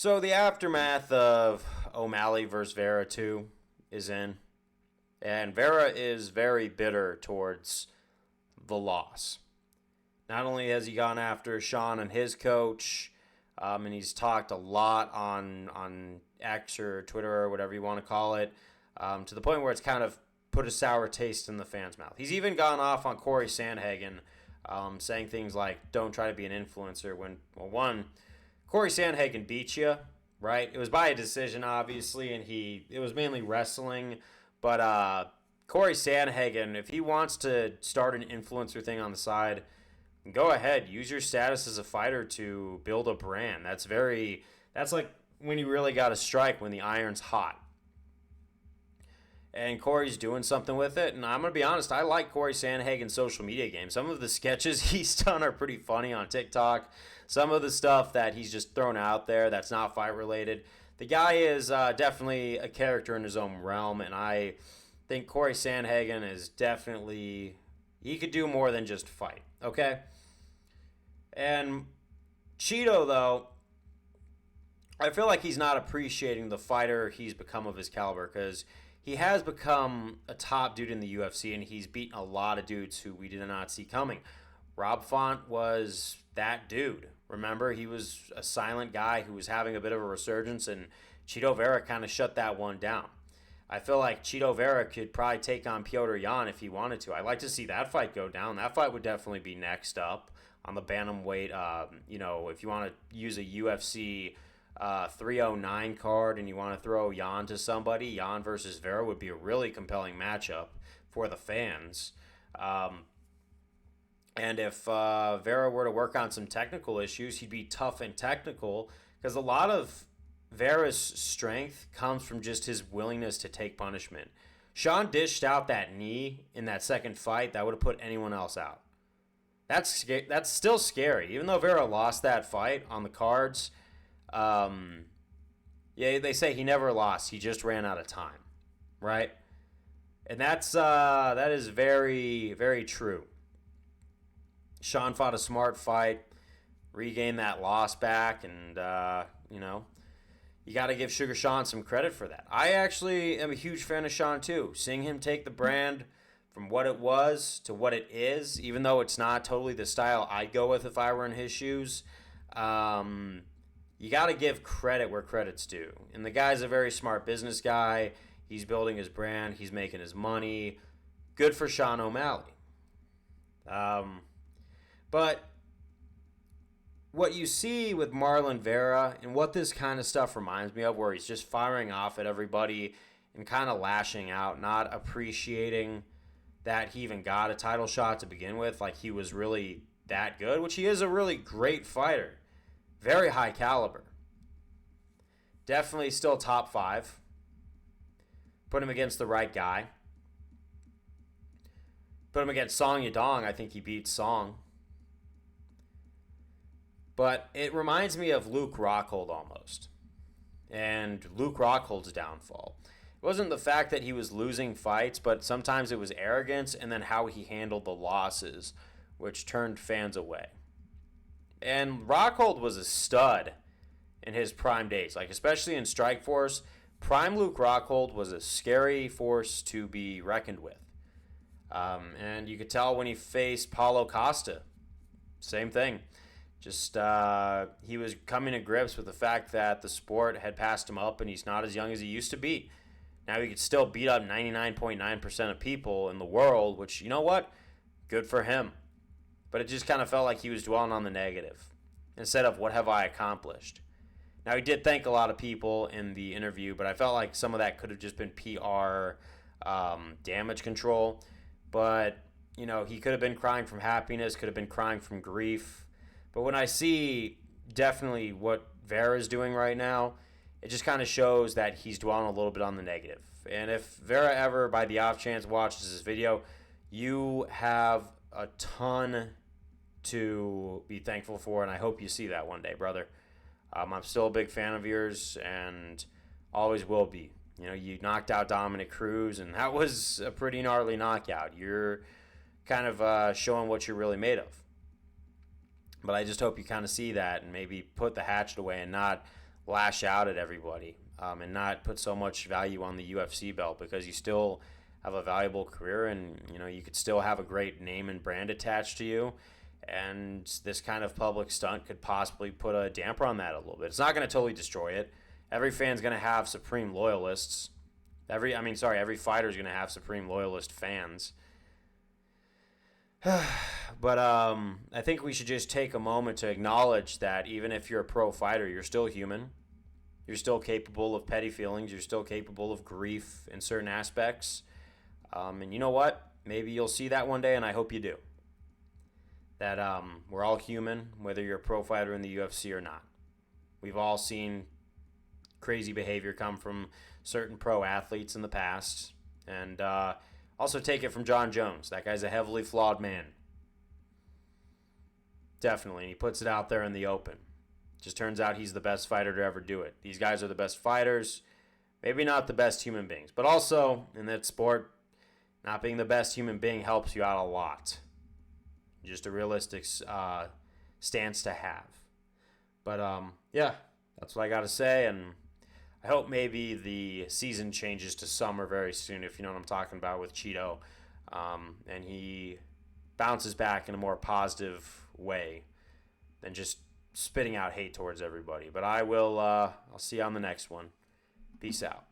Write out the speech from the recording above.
So the aftermath of O'Malley versus Vera 2 is in. And Vera is very bitter towards the loss. Not only has he gone after Sean and his coach, and he's talked a lot on X or Twitter or whatever you want to call it, to the point where it's kind of put a sour taste in the fans' mouth. He's even gone off on Corey Sandhagen, saying things like, don't try to be an influencer when, well, one, Corey Sandhagen beat you, right? It was by a decision, obviously, and it was mainly wrestling. But Corey Sandhagen, if he wants to start an influencer thing on the side, go ahead. Use your status as a fighter to build a brand. That's like when you really got to strike, when the iron's hot. And Corey's doing something with it. And I'm going to be honest, I like Corey Sandhagen's social media game. Some of the sketches he's done are pretty funny on TikTok. Some of the stuff that he's just thrown out there that's not fight related. The guy is definitely a character in his own realm. And I think Corey Sandhagen is definitely, he could do more than just fight. Okay? And Chito, though, I feel like he's not appreciating the fighter he's become of his caliber, because he has become a top dude in the UFC, and he's beaten a lot of dudes who we did not see coming. Rob Font was that dude. Remember, he was a silent guy who was having a bit of a resurgence, and Chito Vera kind of shut that one down. I feel like Chito Vera could probably take on Petr Yan if he wanted to. I'd like to see that fight go down. That fight would definitely be next up on the bantamweight. If you want to use a UFC 309 card and you want to throw Yan to somebody, Yan versus Vera would be a really compelling matchup for the fans. And if Vera were to work on some technical issues, he'd be tough and technical, because a lot of Vera's strength comes from just his willingness to take punishment. Sean dished out that knee in that second fight that would have put anyone else out. That's still scary. Even though Vera lost that fight on the cards, they say he never lost. He just ran out of time, right? And that is very, very true. Sean fought a smart fight, regained that loss back, and you got to give Sugar Sean some credit for that. I actually am a huge fan of Sean too. Seeing him take the brand from what it was to what it is, even though it's not totally the style I'd go with if I were in his shoes, you got to give credit where credit's due. And the guy's a very smart business guy. He's building his brand. He's making his money. Good for Sean O'Malley. But what you see with Marlon Vera, and what this kind of stuff reminds me of, where he's just firing off at everybody and kind of lashing out, not appreciating that he even got a title shot to begin with, like he was really that good, which he is a really great fighter. Very high caliber. Definitely still top 5. Put him against the right guy. Put him against Song Yadong. I think he beats Song. But it reminds me of Luke Rockhold almost. And Luke Rockhold's downfall. It wasn't the fact that he was losing fights, but sometimes it was arrogance and then how he handled the losses, which turned fans away. And Rockhold was a stud in his prime days, like especially in Strikeforce. Prime Luke Rockhold was a scary force to be reckoned with. And you could tell when he faced Paulo Costa. Same thing. Just he was coming to grips with the fact that the sport had passed him up and he's not as young as he used to be. Now he could still beat up 99.9% of people in the world, which, you know what? Good for him. But it just kind of felt like he was dwelling on the negative instead of what have I accomplished. Now, he did thank a lot of people in the interview, but I felt like some of that could have just been PR damage control. But, he could have been crying from happiness, could have been crying from grief. But when I see definitely what Vera's doing right now, it just kind of shows that he's dwelling a little bit on the negative. And if Vera ever, by the off chance, watches this video, you have a ton to be thankful for, and I hope you see that one day, brother. I'm still a big fan of yours, and always will be. You knocked out Dominic Cruz, and that was a pretty gnarly knockout. You're kind of showing what you're really made of. But I just hope you kind of see that and maybe put the hatchet away and not lash out at everybody and not put so much value on the UFC belt, because you still have a valuable career, and you could still have a great name and brand attached to you. And this kind of public stunt could possibly put a damper on that a little bit. It's not going to totally destroy it. Every fan's going to have supreme loyalists. Every fighter's going to have supreme loyalist fans. But I think we should just take a moment to acknowledge that even if you're a pro fighter, you're still human. You're still capable of petty feelings. You're still capable of grief in certain aspects. And you know what? Maybe you'll see that one day, and I hope you do. That we're all human, whether you're a pro fighter in the UFC or not. We've all seen crazy behavior come from certain pro athletes in the past. And also take it from John Jones. That guy's a heavily flawed man. Definitely. And he puts it out there in the open. Just turns out he's the best fighter to ever do it. These guys are the best fighters. Maybe not the best human beings. But also, in that sport, not being the best human being helps you out a lot. Just a realistic stance to have. But, yeah, that's what I got to say. And I hope maybe the season changes to summer very soon, if you know what I'm talking about, with Chito. And he bounces back in a more positive way than just spitting out hate towards everybody. But I'll see you on the next one. Peace out.